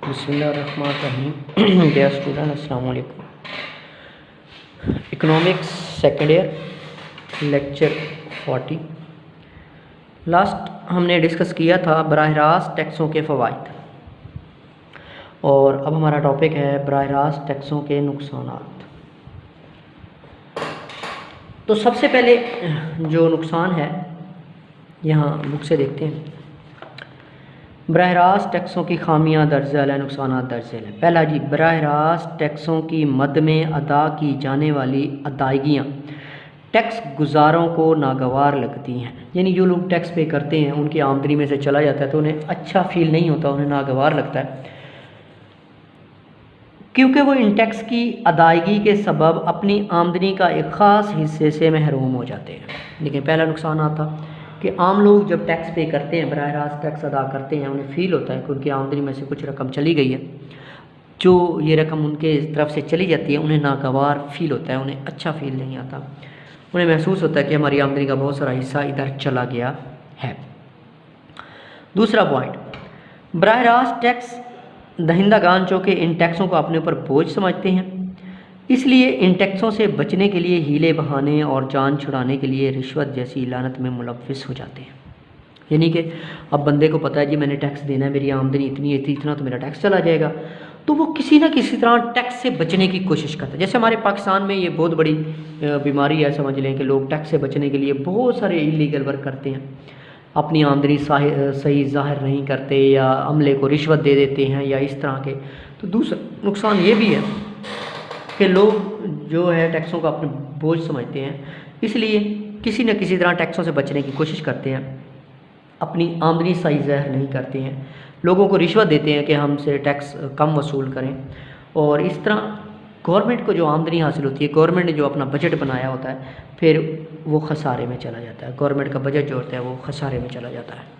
बिस्मिल्लाहिर्रहमानिर्रहीम। Dear student, अस्सलाम वालेकुम। Economics second year lecture 40। Last हमने डिस्कस किया था बराह रास्त टैक्सों के फ़वाइद, और अब हमारा टॉपिक है बराह रास्त टैक्सों के नुकसानात। तो सबसे पहले जो नुकसान है यहाँ बुक से देखते हैं। बराह रास्त टैक्सों की खामियां दर्ज झेल है, नुकसान दर्ज झेल है। पहला जी, बराह रास्त टैक्सों की मद में अदा की जाने वाली अदायगियाँ टैक्स गुजारों को नागवार लगती हैं। यानी जो लोग टैक्स पे करते हैं उनकी आमदनी में से चला जाता है तो उन्हें अच्छा फील नहीं होता, उन्हें नागवार लगता है, क्योंकि वो इन टैक्स की अदायगी के सबब अपनी आमदनी का एक ख़ास हिस्से से महरूम हो जाते हैं। लेकिन पहला नुकसान आता कि आम लोग जब टैक्स पे करते हैं, बराह रास्त टैक्स अदा करते हैं, उन्हें फ़ील होता है कि उनकी आमदनी में से कुछ रकम चली गई है। जो ये रकम उनके तरफ से चली जाती है उन्हें नागवार फील होता है, उन्हें अच्छा फील नहीं आता, उन्हें महसूस होता है कि हमारी आमदनी का बहुत सारा हिस्सा इधर चला गया है। दूसरा पॉइंट, बराह रास्त टैक्स दहिंदागान जो कि इन टैक्सों को अपने ऊपर बोझ समझते हैं, इसलिए इन टैक्सों से बचने के लिए हीले बहाने और जान छुड़ाने के लिए रिश्वत जैसी लानत में मुलव्विस हो जाते हैं। यानी कि अब बंदे को पता है जी मैंने टैक्स देना है, मेरी आमदनी इतनी है, इतना तो मेरा टैक्स चला जाएगा, तो वो किसी ना किसी तरह टैक्स से बचने की कोशिश करता है। जैसे हमारे पाकिस्तान में ये बहुत बड़ी बीमारी है, समझ लें कि लोग टैक्स से बचने के लिए बहुत सारे इलीगल वर्क करते हैं, अपनी आमदनी सही ज़ाहिर नहीं करते या अमले को रिश्वत दे देते हैं या इस तरह के। तो दूसरा नुकसान ये भी है कि लोग जो है टैक्सों को अपने बोझ समझते हैं, इसलिए किसी न किसी तरह टैक्सों से बचने की कोशिश करते हैं, अपनी आमदनी सही ज़ाहिर नहीं करते हैं, लोगों को रिश्वत देते हैं कि हमसे टैक्स कम वसूल करें, और इस तरह गवर्नमेंट को जो आमदनी हासिल होती है, गवर्नमेंट ने जो अपना बजट बनाया होता है, फिर वो खसारे में चला जाता है। गवर्नमेंट का बजट जो होता है वो खसारे में चला जाता है।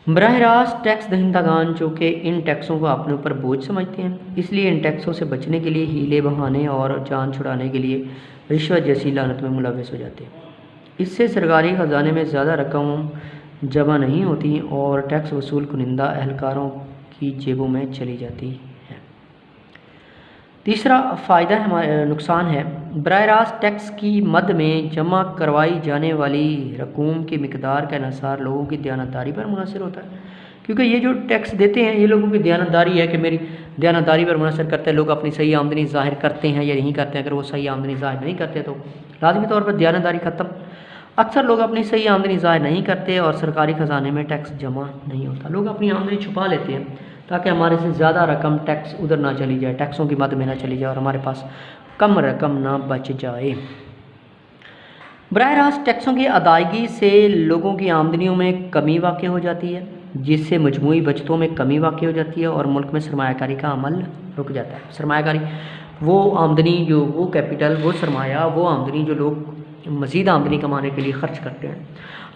बराह रास्त टैक्स दहिंदागान जो कि इन टैक्सों को अपने ऊपर बोझ समझते हैं, इसलिए इन टैक्सों से बचने के लिए हीले बहाने और जान छुड़ाने के लिए रिश्वत जैसी लानत में मुलव्विस हो जाते हैं। इससे सरकारी ख़जाने में ज़्यादा रकम जमा नहीं होती और टैक्स वसूल कुनिंदा एहलकारों की जेबों में चली जाती है। तीसरा फ़ायदा हमारा नुकसान है, बराह रास्त टैक्स की मद में जमा करवाई जाने वाली रकूम की मिकदार का इन्हिसार लोगों की दयानतदारी पर मुनहसर होता है। क्योंकि ये जो टैक्स देते हैं ये लोगों की दयानतदारी है कि मेरी दयानतदारी पर मुनहसर करते हैं। लोग अपनी सही आमदनी ज़ाहिर करते हैं या नहीं करते हैं। अगर वो सही आमदनी ज़ाहिर नहीं करते तो लाजमी तौर पर दयानतदारी ख़त्म। अक्सर लोग अपनी सही आमदनी ज़ाहिर नहीं करते और सरकारी ख़जाने में टैक्स जमा नहीं होता। लोग अपनी आमदनी छुपा लेते हैं ताकि हमारे से ज़्यादा रकम टैक्स उधर ना चली जाए, टैक्सों की मद में ना चली जाए और हमारे पास कम रकम ना बच जाए। बराह रास्त टैक्सों की अदायगी से लोगों की आमदनियों में कमी वाक़ हो जाती है, जिससे मजमूई बचतों में कमी वाक़ हो जाती है और मुल्क में सरमायाकारी का अमल रुक जाता है। सरमायाकारी वो आमदनी, जो वो कैपिटल, वो सरमाया, वो आमदनी जो लोग मज़ीद आमदनी कमाने के लिए ख़र्च करते हैं।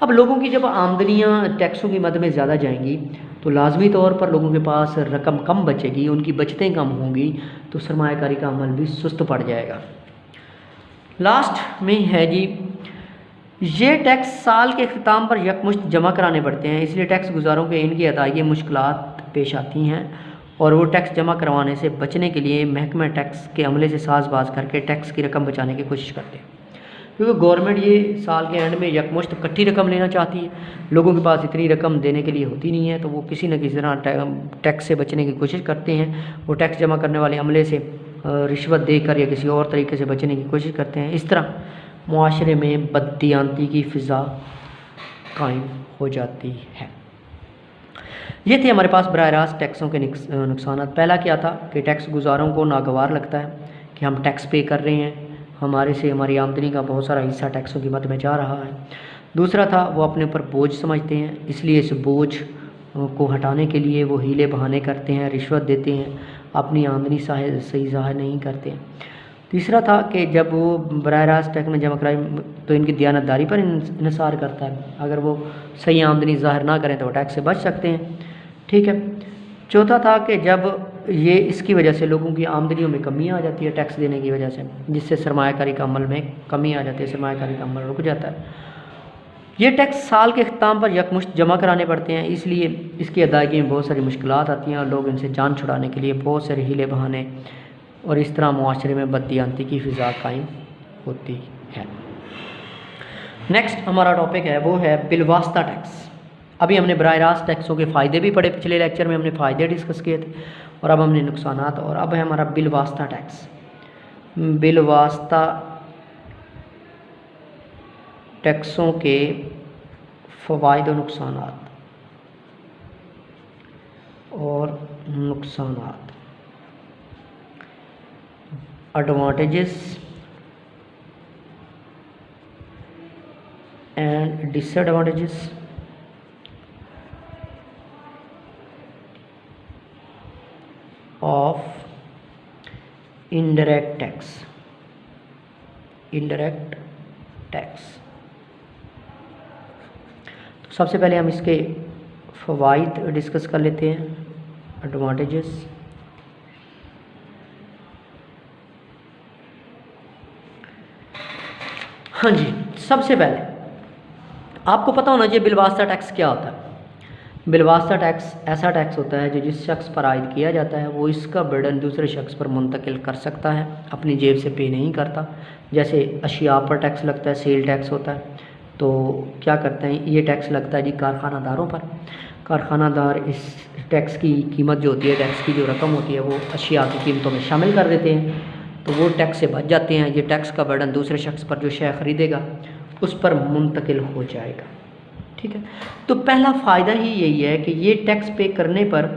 अब लोगों की जब आमदनियाँ टैक्सों की मद में ज़्यादा जाएंगी तो लाजमी तौर पर लोगों के पास रकम कम बचेगी, उनकी बचतें कम होंगी, तो सरमायाकारी का अमल भी सुस्त पड़ जाएगा। लास्ट में है जी, ये टैक्स साल के अख्ताम पर यकमुश्त जमा कराने पड़ते हैं, इसलिए टैक्स गुजारों के इनकी अदायगी मुश्किलात पेश आती हैं और वो टैक्स जमा करवाने से बचने के लिए महकमा टैक्स के अमले से साजबाज करके टैक्स की रकम बचाने की कोशिश करते हैं। क्योंकि गवर्नमेंट ये साल के एंड में यकमुश्त इकट्ठी रकम लेना चाहती है, लोगों के पास इतनी रकम देने के लिए होती नहीं है, तो वो किसी न किसी तरह टैक्स से बचने की कोशिश करते हैं। वो टैक्स जमा करने वाले अमले से रिश्वत देकर या किसी और तरीके से बचने की कोशिश करते हैं। इस तरह मुआशरे में बददियानती की फ़िज़ा कायम हो जाती है। ये थे हमारे पास बराह रास्त टैक्सों के नुकसान। पहला क्या था कि टैक्स गुजारों को नागवार लगता है कि हम टैक्स पे कर रहे हैं, हमारे से हमारी आमदनी का बहुत सारा हिस्सा टैक्सों की मद में जा रहा है। दूसरा था वो अपने ऊपर बोझ समझते हैं, इसलिए इस बोझ को हटाने के लिए वो हीले बहाने करते हैं, रिश्वत देते हैं, अपनी आमदनी सही ज़ाहिर नहीं करते। तीसरा था कि जब वो बराह रास्त टैक्स में जमा कराई तो इनकी दयानतदारी पर इन्हिसार करता है, अगर वो सही आमदनी ज़ाहिर ना करें तो वो टैक्स से बच सकते हैं। ठीक है। चौथा था कि जब ये इसकी वजह से लोगों की आमदनियों में कमी आ जाती है टैक्स देने की वजह से, जिससे सरमायाकारी का अमल में कमी आ जाती है, सरमायाकारी का अमल रुक जाता है। ये टैक्स साल के अख्ताम पर यकमुश्त जमा कराने पड़ते हैं, इसलिए इसकी अदायगी में बहुत सारी मुश्किलात आती हैं और लोग इनसे जान छुड़ाने के लिए बहुत सारे हीले बहाने और इस तरह मुआशरे में बददियानती की फ़िज़ा कायम होती है। नेक्स्ट हमारा टॉपिक है वो है बिलवास्ता टैक्स। अभी हमने बराह रास्त टैक्सों के फ़ायदे भी पढ़े, पिछले लेक्चर में हमने फ़ायदे डिस्कस किए थे और अब हमने नुकसानात, और अब है हमारा बिलवास्ता टैक्स। बिलवास्ता टैक्सों के फ़वाइद और नुकसानात advantages and disadvantages of indirect tax. तो सबसे पहले हम इसके फ़वाइद डिस्कस कर लेते हैं, एडवांटेजेस। हाँ जी, सबसे पहले आपको पता होना चाहिए बिलवास्ता टैक्स क्या होता है। बिलवास्ता टैक्स ऐसा टैक्स होता है जो जिस शख्स पर आयद किया जाता है वो इसका बर्डन दूसरे शख्स पर मुंतकिल कर सकता है, अपनी जेब से पे नहीं करता। जैसे अशिया पर टैक्स लगता है, सेल टैक्स होता है, तो क्या करते हैं, ये टैक्स लगता है जी कारखानादारों पर। कारखानादार इस टैक्स की कीमत जो होती है, टैक्स की जो रकम होती है वो अशिया की कीमतों में शामिल कर देते हैं, तो वो टैक्स से बच जाते हैं। ये टैक्स का बर्डन दूसरे शख्स पर जो शय ख़रीदेगा उस पर मुंतकिल हो जाएगा। ठीक है, तो पहला फ़ायदा ही यही है कि ये टैक्स पे करने पर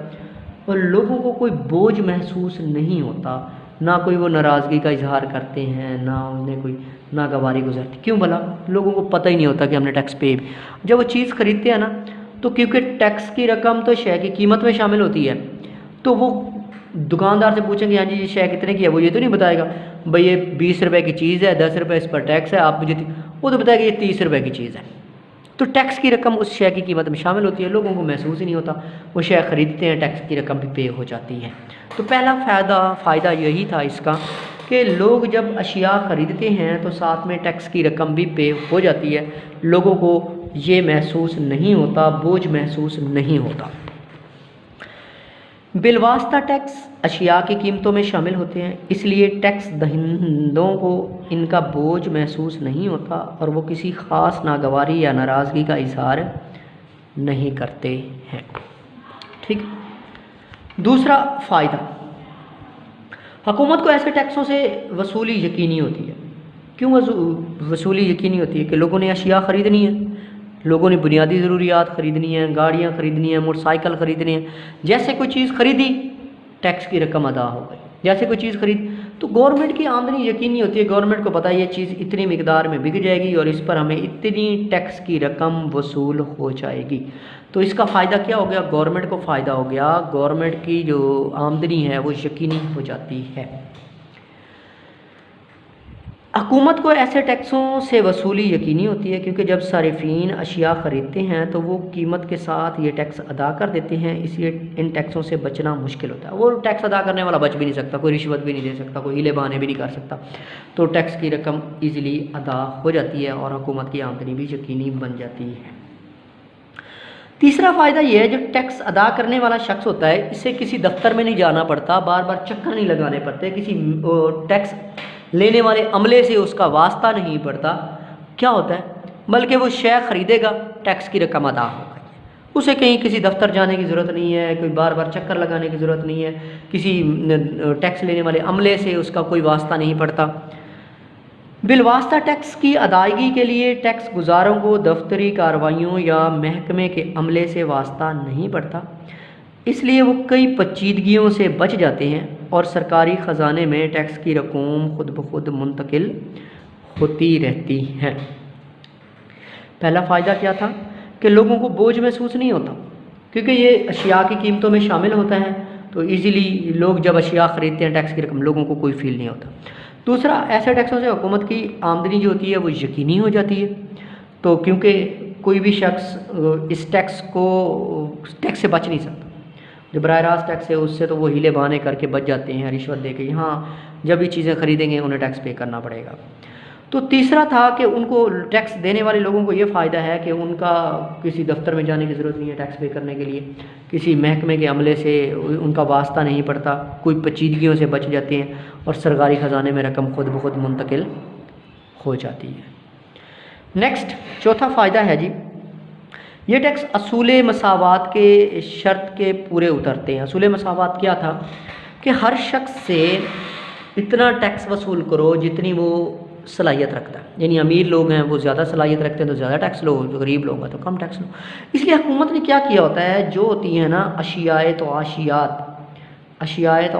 लोगों को कोई बोझ महसूस नहीं होता, ना कोई वो नाराज़गी का इजहार करते हैं, ना उन्हें कोई नागवारी गुजरती। क्यों भला? लोगों को पता ही नहीं होता कि हमने टैक्स पे। जब वो चीज़ ख़रीदते हैं ना, तो क्योंकि टैक्स की रकम तो शय की कीमत में शामिल होती है, तो वो दुकानदार से पूछेंगे हाँ जी ये शय कितने की है, वो ये तो नहीं बताएगा भाई ये 20 रुपये की चीज़ है, 10 रुपये इस पर टैक्स है, आप मुझे वो तो बताएगा ये 30 रुपये की चीज़ है। तो टैक्स की रकम उस शय की कीमत में शामिल होती है, लोगों को महसूस ही नहीं होता, वो शय ख़रीदते हैं, टैक्स की रकम भी पे हो जाती है। तो पहला फ़ायदा यही था इसका कि लोग जब अशिया ख़रीदते हैं तो साथ में टैक्स की रकम भी पे हो जाती है, लोगों को ये महसूस नहीं होता, बोझ महसूस नहीं होता। बिलवास्ता टैक्स अशिया की कीमतों में शामिल होते हैं, इसलिए टैक्स दहिंदों को इनका बोझ महसूस नहीं होता और वो किसी ख़ास नागवारी या नाराज़गी का इजहार नहीं करते हैं। ठीक। दूसरा फ़ायदा, हुकूमत को ऐसे टैक्सों से वसूली यकीनी होती है। क्यों वसूली यकीनी होती है? कि लोगों ने अशिया ख़रीदनी है, लोगों ने बुनियादी ज़रूरियात ख़रीदनी है, गाड़ियाँ ख़रीदनी है, मोटरसाइकिल ख़रीदनी है। जैसे कोई चीज़ ख़रीदी, टैक्स की रकम अदा हो गई। जैसे कोई चीज़ खरीद, तो गवर्नमेंट की आमदनी यकीनी होती है। गवर्नमेंट को पता है ये चीज़ इतनी मिकदार में बिक जाएगी और इस पर हमें इतनी टैक्स की रकम वसूल हो जाएगी। तो इसका फ़ायदा क्या हो गया? गवर्नमेंट को फ़ायदा हो गया, गवर्नमेंट की जो आमदनी है वो यकीनी हो जाती है। हुकूमत को ऐसे टैक्सों से वसूली यकीनी होती है क्योंकि जब सारिफीन अशिया ख़रीदते हैं तो वो कीमत के साथ ये टैक्स अदा कर देते हैं, इसलिए इन टैक्सों से बचना मुश्किल होता है। वो टैक्स अदा करने वाला बच भी नहीं सकता, कोई रिश्वत भी नहीं दे सकता, कोई हीले बहाने भी नहीं कर सकता, तो टैक्स की रकम ईज़िली अदा हो जाती है और हुकूमत की आमदनी भी यकीनी बन जाती है। तीसरा फ़ायदा ये है, जो टैक्स अदा करने वाला शख्स होता है इसे किसी दफ्तर में नहीं जाना पड़ता, बार बार चक्कर नहीं लगाने पड़ते, किसी टैक्स लेने वाले अमले से उसका वास्ता नहीं पड़ता। क्या होता है, बल्कि वो शय ख़रीदेगा, टैक्स की रकम अदा हो गई, उसे कहीं किसी दफ्तर जाने की ज़रूरत नहीं है, कोई बार बार चक्कर लगाने की ज़रूरत नहीं है, किसी टैक्स लेने वाले अमले से उसका कोई वास्ता नहीं पड़ता। बिलवास्ता टैक्स की अदायगी के लिए टैक्स गुजारों को दफ्तरी कार्रवाइयों या महकमे के अमले से वास्ता नहीं पड़ता, इसलिए वो कई पेचीदगियों से बच जाते हैं और सरकारी ख़जाने में टैक्स की रकूम खुद ब खुद मुंतकिल होती रहती है। पहला फ़ायदा क्या था कि लोगों को बोझ महसूस नहीं होता क्योंकि ये अशिया की कीमतों में शामिल होता है, तो इजीली लोग जब अशिया ख़रीदते हैं टैक्स की रकम लोगों को कोई फील नहीं होता। दूसरा, ऐसे टैक्सों से हुकूमत की आमदनी जो होती है वो यकीनी हो जाती है, तो क्योंकि कोई भी शख्स इस टैक्स से बच नहीं सकता। जो बराह रास्त टैक्स है उससे तो वो हीले बहाने करके बच जाते हैं, रिश्वत दे के, हाँ जब भी चीज़ें ख़रीदेंगे उन्हें टैक्स पे करना पड़ेगा। तो तीसरा था कि उनको टैक्स देने वाले लोगों को ये फ़ायदा है कि उनका किसी दफ्तर में जाने की ज़रूरत नहीं है टैक्स पे करने के लिए, किसी महकमे के अमले से उनका वास्ता नहीं पड़ता, कोई पेचीदगियों से बच जाते हैं और सरकारी ख़जाने में रकम खुद ब खुद मुंतकिल हो जाती है। नेक्स्ट चौथा फ़ायदा है जी, ये टैक्स असूल मसावात के शर्त के पूरे उतरते हैं। असूल मसावात क्या था कि हर शख्स से इतना टैक्स वसूल करो जितनी वो सलाहियत रखता है, यानी अमीर लोग हैं वो ज़्यादा सलाहियत रखते हैं तो ज़्यादा टैक्स लो, जो गरीब लोग हैं तो कम टैक्स लो। इसलिए हुकूमत ने क्या किया होता है, जो होती हैं ना अशियाए तो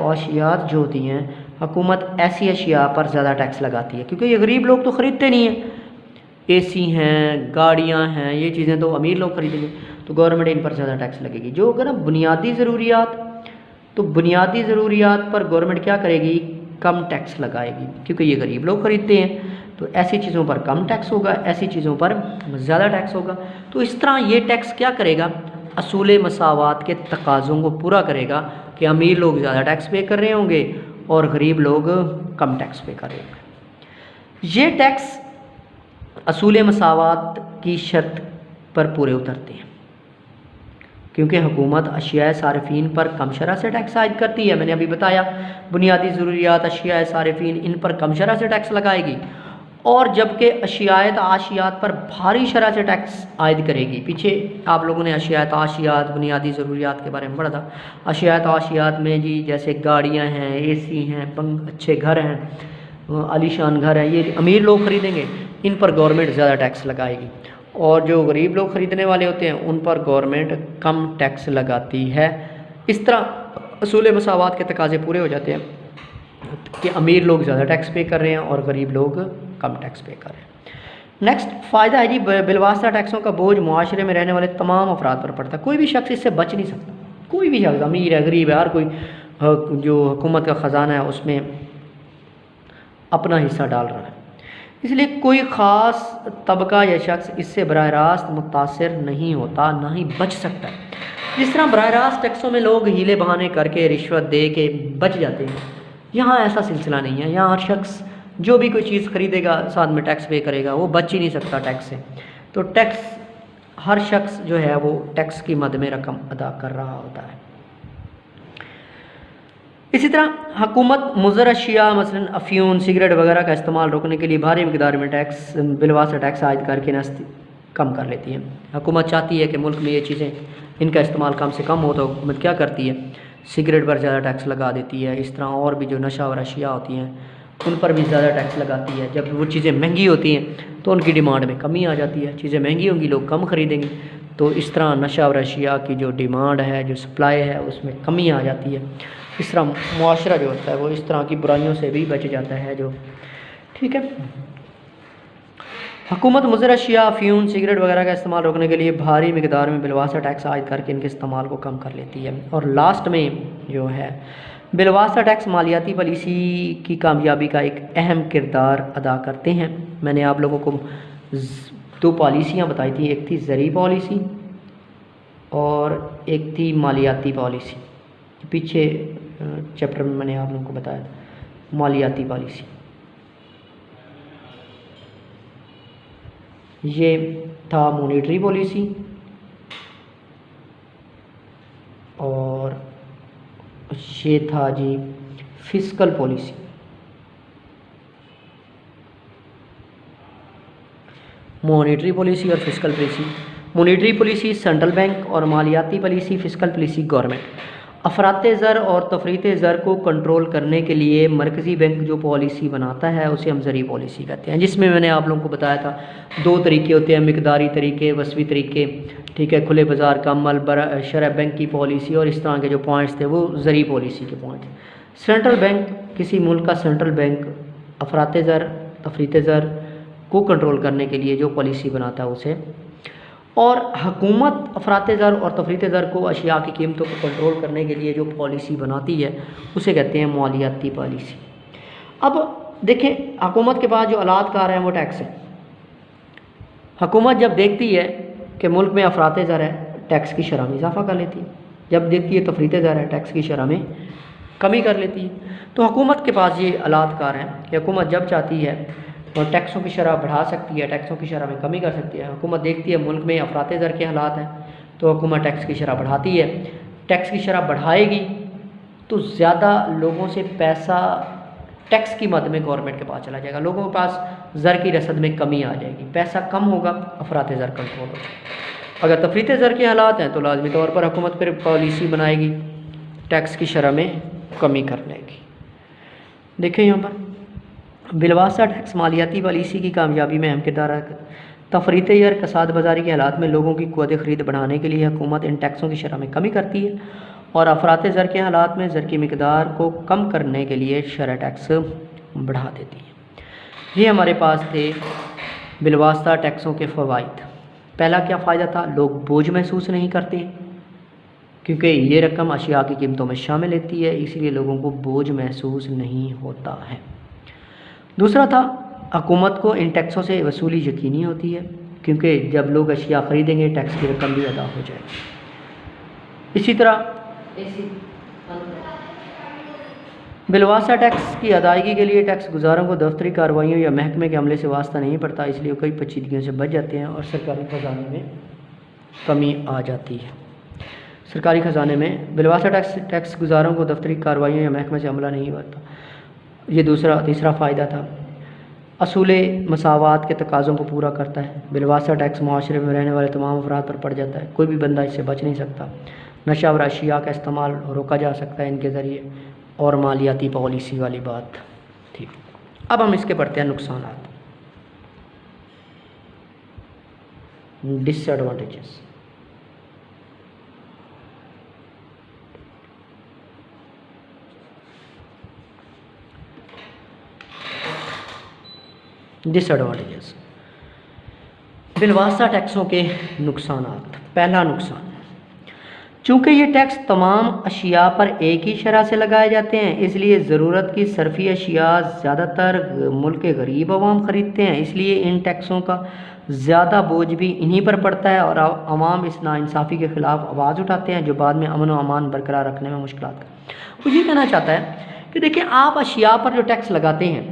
आशियात जो होती हैं, हुकूमत ऐसी अशिया पर ज़्यादा टैक्स लगाती है, क्योंकि ये गरीब लोग तो ख़रीदते नहीं हैं। एसी हैं, गाड़ियाँ हैं, ये चीज़ें तो अमीर लोग खरीदेंगे, तो गवर्नमेंट इन पर ज़्यादा टैक्स लगेगी। जो अगर बुनियादी ज़रूरियात, तो बुनियादी ज़रूरियात पर गवर्नमेंट क्या करेगी, कम टैक्स लगाएगी, क्योंकि ये गरीब लोग खरीदते हैं। तो ऐसी चीज़ों पर कम टैक्स होगा, ऐसी चीज़ों पर ज़्यादा टैक्स होगा। तो इस तरह ये टैक्स क्या करेगा, असूल मसावात के तकाज़ों को पूरा करेगा कि अमीर लोग ज़्यादा टैक्स पे कर रहे होंगे और गरीब लोग कम टैक्स पे कर रहे होंगे। ये टैक्स असूल मसावात की शर्त पर पूरे उतरते हैं, क्योंकि हुकूमत अशिया सारिफीन पर कम शरह से टैक्स आयद करती है। मैंने अभी बताया बुनियादी ज़रूरियात, अशिया सारिफीन, इन पर कम शरह से टैक्स लगाएगी, और जबकि अशियात आशियात पर भारी शरह से टैक्स आयद करेगी। पीछे आप लोगों ने अशियात आशियात बुनियादी ज़रूरियात के बारे में पढ़ा था। अशियात आशियात में जी जैसे गाड़ियाँ हैं, एसी हैं, अच्छे घर हैं, आलीशान घर हैं, ये अमीर लोग ख़रीदेंगे, इन पर गवर्नमेंट ज़्यादा टैक्स लगाएगी, और जो गरीब लोग ख़रीदने वाले होते हैं उन पर गवर्नमेंट कम टैक्स लगाती है। इस तरह असूल मसावात के तकाज़े पूरे हो जाते हैं कि अमीर लोग ज़्यादा टैक्स पे कर रहे हैं और गरीब लोग कम टैक्स पे कर रहे हैं। नेक्स्ट फ़ायदा है जी, बिलवास्ता टैक्सों का बोझ मुआशरे में रहने वाले तमाम अफराद पर पड़ता है। कोई भी शख्स इससे बच नहीं सकता, कोई भी शख्स, अमीर है गरीब है, हर कोई जो हुकूमत का ख़जाना है उसमें अपना हिस्सा डाल रहा है। इसलिए कोई ख़ास तबका या शख्स इससे बराह रास्त मुतासिर नहीं होता, ना ही बच सकता है। जिस तरह बराह रास्त टैक्सों में लोग हीले बहाने करके रिश्वत दे के बच जाते हैं, यहाँ ऐसा सिलसिला नहीं है। यहाँ हर शख्स जो भी कोई चीज़ ख़रीदेगा साथ में टैक्स पे करेगा, वो बच ही नहीं सकता टैक्स से। तो टैक्स हर शख्स जो है वो टैक्स की मद में रकम अदा कर रहा होता है। इसी तरह हुकूमत मुज़र अशिया मसलन अफ़्यून, सिगरेट वगैरह का इस्तेमाल रोकने के लिए भारी मिकदार में टैक्स बिलवास्ता टैक्स आयद करके कम कर लेती है। हुकूमत चाहती है कि मुल्क में ये चीज़ें इनका इस्तेमाल कम से कम हो, तो हुकूमत क्या करती है, सिगरेट पर ज़्यादा टैक्स लगा देती है। इस तरह और भी जो नशा और अशिया होती हैं उन पर भी ज़्यादा टैक्स लगाती है। जब वो चीज़ें महंगी होती हैं तो उनकी डिमांड में कमी आ जाती है, चीज़ें महंगी होंगी लोग कम ख़रीदेंगे, तो इस तरह नशा और अशिया की जो डिमांड है, जो सप्लाई है, उसमें कमी आ जाती है। इस तरह मुआशरा जो होता है वो इस तरह की बुराइयों से भी बच जाता है जो, ठीक है। हुकूमत मुज़र अशिया, अफ़्यून, सिगरेट वगैरह का इस्तेमाल रोकने के लिए भारी मिकदार में बिलवास्ता टैक्स आयद करके इनके इस्तेमाल को कम कर लेती है। और लास्ट में जो है बिलवास्ता टैक्स मालियाती पॉलिसी की कामयाबी का एक अहम किरदार अदा करते हैं। मैंने आप लोगों को दो पॉलिसियाँ बताई थी, एक थी ज़री पॉलिसी और एक थी मालियाती पॉलिसी। पीछे चैप्टर में मैंने आप लोगों को बताया मालियाती पॉलिसी, ये था मॉनेटरी पॉलिसी, और ये था जी फिस्कल पॉलिसी। मॉनेटरी पॉलिसी और fiscal policy. Monetary policy central bank और मालियाती पॉलिसी फिस्कल पॉलिसी गवर्नमेंट। अफराते ज़र और तफरीते ज़र को कंट्रोल करने के लिए मरकज़ी बैंक जो पॉलिसी बनाता है उसे हम ज़री पॉलिसी कहते हैं, जिसमें मैंने आप लोगों को बताया था दो तरीके होते हैं, मिकदारी तरीके, वसवी तरीके, ठीक है, खुले बाज़ार का अमल, शरह बैंक की पॉलिसी, और इस तरह के जो पॉइंट्स थे वो ज़री पॉलिसी के पॉइंट्स। सेंट्रल बैंक, किसी मुल्क का सेंट्रल बैंक अफराते ज़र तफरीते ज़र को कंट्रोल करने के लिए जो पॉलिसी बनाता है उसे, और हुकूमत अफराते ज़र और तफरीते ज़र को अशिया की कीमतों को कंट्रोल करने के लिए जो पॉलिसी बनाती है उसे कहते हैं मालियाती पॉलिसी। अब देखें, हुकूमत के पास जो आलात कार हैं वो टैक्स है। हुकूमत जब देखती है कि मुल्क में अफराते ज़र है, टैक्स की शरह में इजाफ़ा कर लेती है, जब देखती है तफरीते ज़र है, टैक्स की शरह में कमी कर लेती है। तो हुकूमत के पास ये आलात कार हैं कि हुकूमत जब चाहती है और टैक्सों की शरह बढ़ा सकती है, टैक्सों की शरह में कमी कर सकती है। हुकूमत देखती है मुल्क में अफरात ज़र के हालात हैं तो हुकूमत टैक्स की शरह बढ़ाती है। टैक्स की शरह बढ़ाएगी तो ज़्यादा लोगों से पैसा टैक्स की मद में गवर्नमेंट के पास चला जाएगा, लोगों के पास ज़र की रसद में कमी आ जाएगी, पैसा कम होगा, अफरात ज़र कंट्रोल होगा। अगर तफरीत ज़र के हालात हैं तो लाजमी तौर पर हुकूमत फिर पॉलिसी बनाएगी टैक्स की शरह में कमी करने की। देखिए यहाँ पर बिलवासा टैक्स मालियाती पॉलिसी की कामयाबी में अहम किरदार है। तफरीत ज़र कसाद बाज़ारी के हालात में लोगों की क़ुव्वत ख़रीद बढ़ाने के लिए हुकूमत इन टैक्सों की शरह में कमी करती है और अफरात ज़र के हालात में ज़र की मिकदार को कम करने के लिए शरह टैक्स बढ़ा देती है। ये हमारे पास थे बिलवास्ता टैक्सों के फ़वाइद। पहला क्या फ़ायदा था, लोग बोझ महसूस नहीं करते क्योंकि ये रकम अशिया की कीमतों में शामिल होती है, इसलिए लोगों को बोझ महसूस नहीं होता है। दूसरा था हुकूमत को इन टैक्सों से वसूली यकीनी होती है क्योंकि जब लोग अशिया ख़रीदेंगे टैक्स की रकम भी अदा हो जाएगी। इसी तरह बिलवासा टैक्स की अदायगी के लिए टैक्स गुजारों को दफ्तरी कार्रवाइयों या महकमे के अमले से वास्ता नहीं पड़ता, इसलिए कई पेचीदगियों से बच जाते हैं और सरकारी ख़जाने में कमी आ जाती है। सरकारी ख़जाने में बिलवासा टैक्स गुजारों को दफ्तरी कार्रवाइयों या महकमे से अमला नहीं पड़ता। ये तीसरा फ़ायदा था। असूल मसावात के तकाज़ों को पूरा करता है। बिलवासा टैक्स मुआशरे में रहने वाले तमाम अफराद पर पड़ जाता है, कोई भी बंदा इससे बच नहीं सकता। नशा और अशिया का इस्तेमाल रोका जा सकता है इनके ज़रिए, और मालियाती पॉलिसी वाली बात थी। अब हम इसके पढ़ते हैं नुकसानात, डिसएडवांटेजेस। डिसएडवांटेजेस बिलवासा टैक्सों के नुकसानात। पहला नुकसान, चूँकि ये टैक्स तमाम अशिया पर एक ही शरह से लगाए जाते हैं, इसलिए ज़रूरत की सरफ़ी अशिया ज़्यादातर मुल्क के गरीब अवाम ख़रीदते हैं, इसलिए इन टैक्सों का ज़्यादा बोझ भी इन्हीं पर पड़ता है और अवाम इस नाइंसाफ़ी के ख़िलाफ़ आवाज़ उठाते हैं जो बाद में अमन व अमान बरकरार रखने में मुश्किलात का। वो ये कहना चाहता है कि देखिए आप अशिया पर जो टैक्स लगाते हैं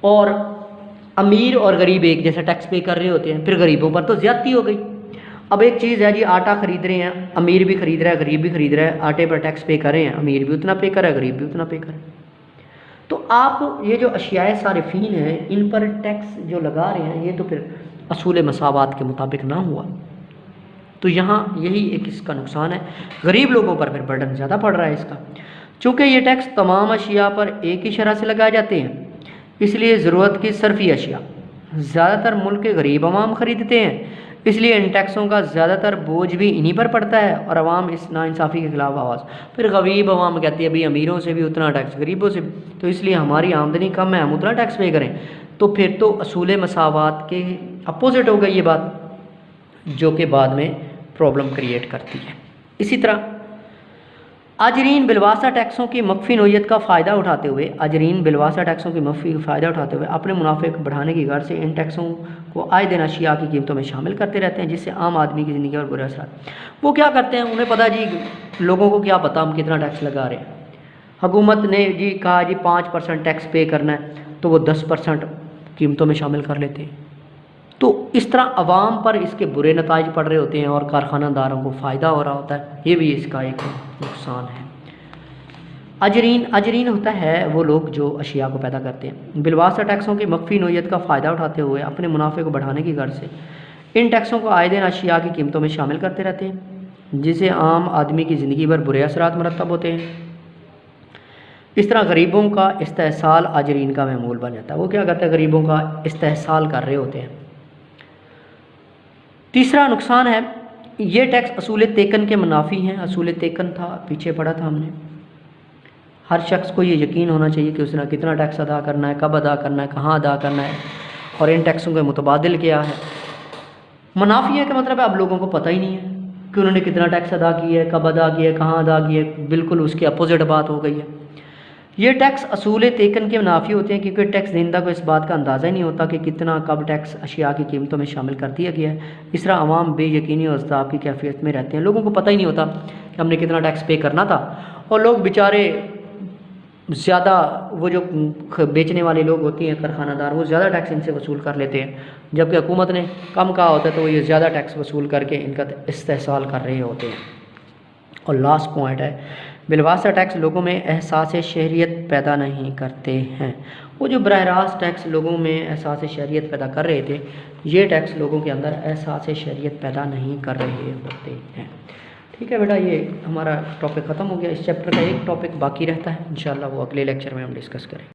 और अमीर और गरीब एक जैसा टैक्स पे कर रहे होते हैं, फिर गरीबों पर तो ज़्यादती हो गई। अब एक चीज़ है जी, आटा ख़रीद रहे हैं, अमीर भी ख़रीद रहा है गरीब भी ख़रीद रहा है, आटे पर टैक्स पे कर रहे हैं, अमीर भी उतना पे कर रहा है गरीब भी उतना पे कर रहा है। तो आप ये जो अशियाए सारिफीन हैं इन पर टैक्स जो लगा रहे हैं ये तो फिर असूल मसावात के मुताबिक ना हुआ, तो यहाँ यही एक इसका नुकसान है। गरीब लोगों पर फिर बर्डन ज़्यादा पड़ रहा है इसका। चूँकि ये टैक्स तमाम अशिया पर एक ही शरह से लगाए जाते हैं, इसलिए ज़रूरत की सरफ़ी अशिया ज़्यादातर मुल्क के गरीब अवाम ख़रीदते हैं, इसलिए इन टैक्सों का ज़्यादातर बोझ भी इन्हीं पर पड़ता है और अवाम इस नाइंसाफ़ी के ख़िलाफ़ आवाज़। फिर गरीब अवाम कहती है भाई अमीरों से भी उतना टैक्स, गरीबों से भी, तो इसलिए हमारी आमदनी कम है हम उतना टैक्स पे करें। तो फिर तो असूल मसावात के अपोजिट हो गई ये बात, जो कि बाद में प्रॉब्लम क्रिएट करती है। इसी तरह अजरीन बिलवासा टैक्सों की मख्फी नोयत का फ़ायदा उठाते हुए अपने मुनाफे को बढ़ाने की गर्ज से इन टैक्सों को आए दिन अशिया की कीमतों में शामिल करते रहते हैं, जिससे आम आदमी की ज़िंदगी पर बुरे असर। वो क्या करते हैं, उन्हें पता जी, लोगों को क्या पता हम कितना टैक्स लगा रहे हैं। हुकूमत ने जी कहा जी 5% टैक्स पे करना है, तो वो 10% कीमतों में शामिल कर लेते हैं। तो इस तरह अवाम पर इसके बुरे नताइज पड़ रहे होते हैं और कारखानादारों को फ़ायदा हो रहा होता है, ये भी इसका एक नुकसान है। अजरीन होता है वो लोग जो अशिया को पैदा करते हैं। बिलवासा टैक्सों की मख्फी नोयत का फ़ायदा उठाते हुए अपने मुनाफे को बढ़ाने की गर्ज से इन टैक्सों को आए दिन अशिया की कीमतों में शामिल करते रहते हैं, जिससे आम आदमी की ज़िंदगी पर बुरे असरात मरतब होते हैं। इस तरह गरीबों का इस्तेहसाल अजरीन का महमूल बन जाता है। वो क्या करते हैं, गरीबों का इस्तेहसाल कर रहे होते हैं। तीसरा नुकसान है, ये टैक्स असूल तेकन के मुनाफी हैं। असूल तेकन था, पीछे पढ़ा था हमने। हर शख्स को ये यकीन होना चाहिए कि उसने कितना टैक्स अदा करना है, कब अदा करना है, कहाँ अदा करना है और इन टैक्सों के मुतबादिल क्या है। मुनाफी है का मतलब है अब लोगों को पता ही नहीं है कि उन्होंने कितना टैक्स अदा किया है, कब अदा किया है, कहाँ अदा किया है, बिल्कुल उसके अपोजिट बात हो गई है। ये टैक्स असूल तेकन के मुनाफी होते हैं क्योंकि टैक्स देंदा को इस बात का अंदाज़ा ही नहीं होता कि कितना कब टैक्स अशिया की कीमतों में शामिल कर दिया गया है। इस तरह आवाम बेयकीनी और अज़्ताब की कैफियत में रहते हैं। लोगों को पता ही नहीं होता कि हमने कितना टैक्स पे करना था और लोग बेचारे ज़्यादा वो जो बेचने वाले लोग होते हैं कारखानादार, वो ज़्यादा टैक्स इनसे वसूल कर लेते हैं, जबकि हुकूमत ने कम कहा होता है तो वो ये ज़्यादा टैक्स वसूल करके इनका इस्तेहसाल कर रहे होते हैं। और लास्ट पॉइंट है, बिलवास्ता टैक्स लोगों में एहसास शहरियत पैदा नहीं करते हैं। वो जो बरह रास्त टैक्स लोगों में एहसास शहरियत पैदा कर रहे थे, ये टैक्स लोगों के अंदर एहसास शहरियत पैदा नहीं कर रहे होते हैं। ठीक है बेटा, ये हमारा टॉपिक ख़त्म हो गया। इस चैप्टर का एक टॉपिक बाकी रहता है, इंशाल्लाह वो अगले लेक्चर में हम डिस्कस करेंगे।